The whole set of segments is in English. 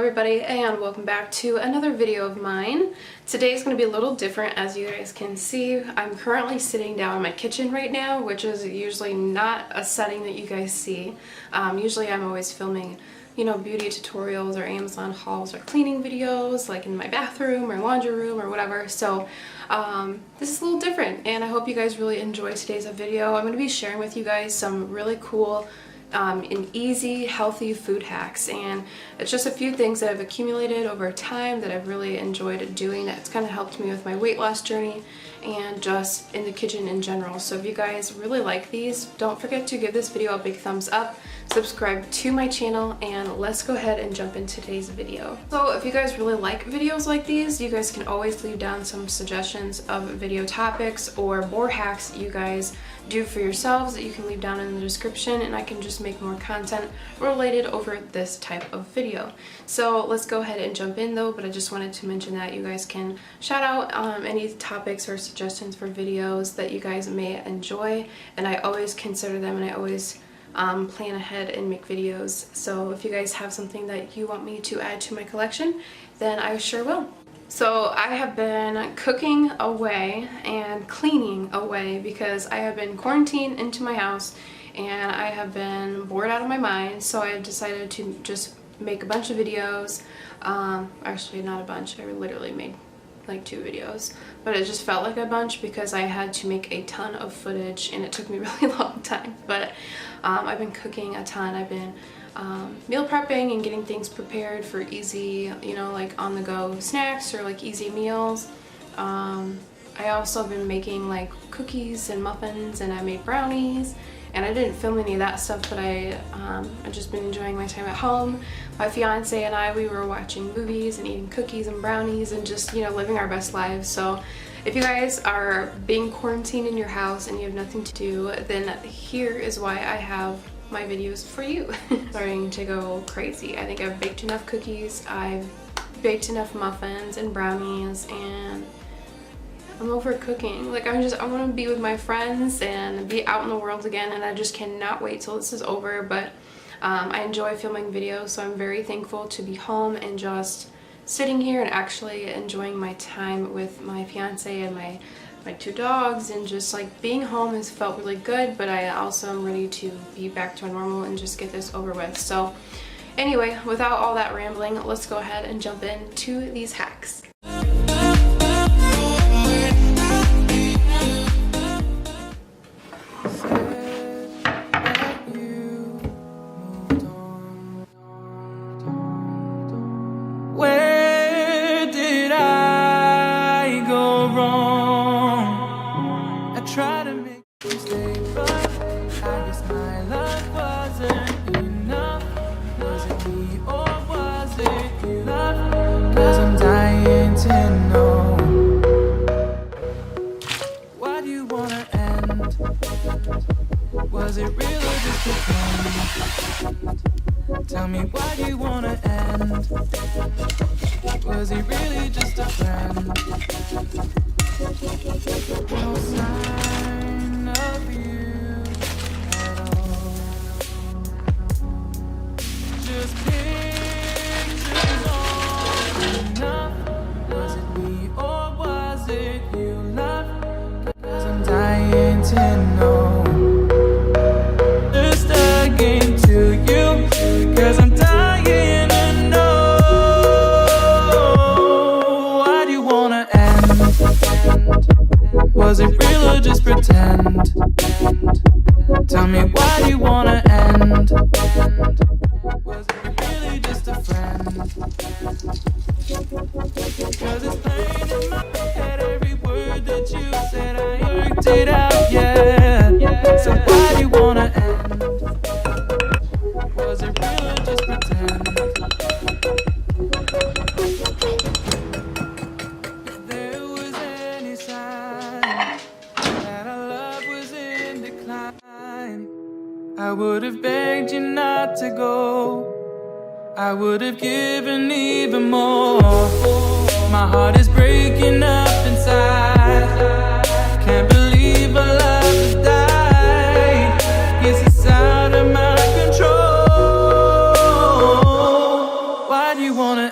everybody, and welcome back to another video of mine. Today's going to be a little different. As you guys can see, I'm currently sitting down in my kitchen right now, which is usually not a setting that you guys see. Usually I'm always filming, you know, beauty tutorials or Amazon hauls or cleaning videos, like in my bathroom or laundry room or whatever. So this is a little different, and I hope you guys really enjoy today's video. I'm going to be sharing with you guys some really cool and easy, healthy food hacks, and it's just a few things that I've accumulated over time that I've really enjoyed doing. That's kind of helped me with my weight loss journey and just in the kitchen in general. So if you guys really like these, don't forget to give this video a big thumbs up, subscribe to my channel, and let's go ahead and jump into today's video. So if you guys really like videos like these, you guys can always leave down some suggestions of video topics or more hacks that you guys do for yourselves that you can leave down in the description, and I can just make more content related over this type of video. So let's go ahead and jump in though, but I just wanted to mention that you guys can shout out any topics or suggestions for videos that you guys may enjoy, and I always consider them, and I always plan ahead and make videos. So if you guys have something that you want me to add to my collection, then I sure will. So I have been cooking away and cleaning away because I have been quarantined into my house and I have been bored out of my mind. So I decided to just make a bunch of videos. Actually not a bunch, I literally made like 2 videos, but it just felt like a bunch because I had to make a ton of footage and it took me a really long time. But I've been cooking a ton. I've been meal prepping and getting things prepared for easy, you know, like on the go snacks or like easy meals. I also have been making like cookies and muffins, and I made brownies, and I didn't film any of that stuff, but I've just been enjoying my time at home. My fiance and I, we were watching movies and eating cookies and brownies and just, you know, living our best lives. So if you guys are being quarantined in your house and you have nothing to do, then here is why I have my videos for you. Starting to go crazy. I think I've baked enough cookies, I've baked enough muffins and brownies, and I'm over cooking. Like I want to be with my friends and be out in the world again, and I just cannot wait till this is over. But I enjoy filming videos, so I'm very thankful to be home and just sitting here and actually enjoying my time with my fiance and my 2 dogs, and just like being home has felt really good, but I also am ready to be back to normal and just get this over with. So anyway, without all that rambling, let's go ahead and jump into these hacks. Was it real or just pretend? Tell me, why do you wanna end? Was he really just a friend? No sign of you at all. Just pictures on enough. Was it me or was it you, love? 'Cause I'm dying to know. Cause I'm dying to know. Why do you wanna end? Was it real or just pretend? Tell me, why do you wanna end? Was it really just a friend? Cause it's playing in my head, every word that you said, I worked it out, yeah. So why do you wanna end? Was it real or just pretend? If there was any sign that our love was in decline, I would have begged you not to go. I would have given even more. My heart is breaking up inside. Can't believe our love has died. Guess it's out of my control. Why do you wanna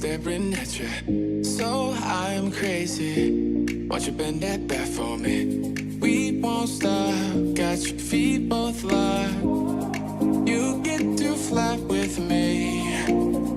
staring at you. So I'm crazy. Won't you bend that back for me? We won't stop. Got your feet both locked. You get to fly with me.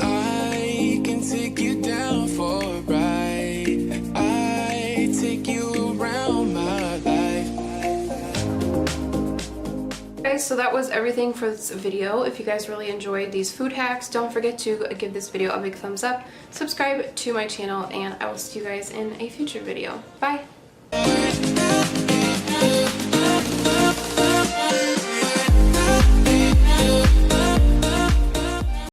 I can take you down for a ride. I take you around my life. Guys, so that was everything for this video. If you guys really enjoyed these food hacks, don't forget to give this video a big thumbs up, subscribe to my channel, and I will see you guys in a future video. Bye!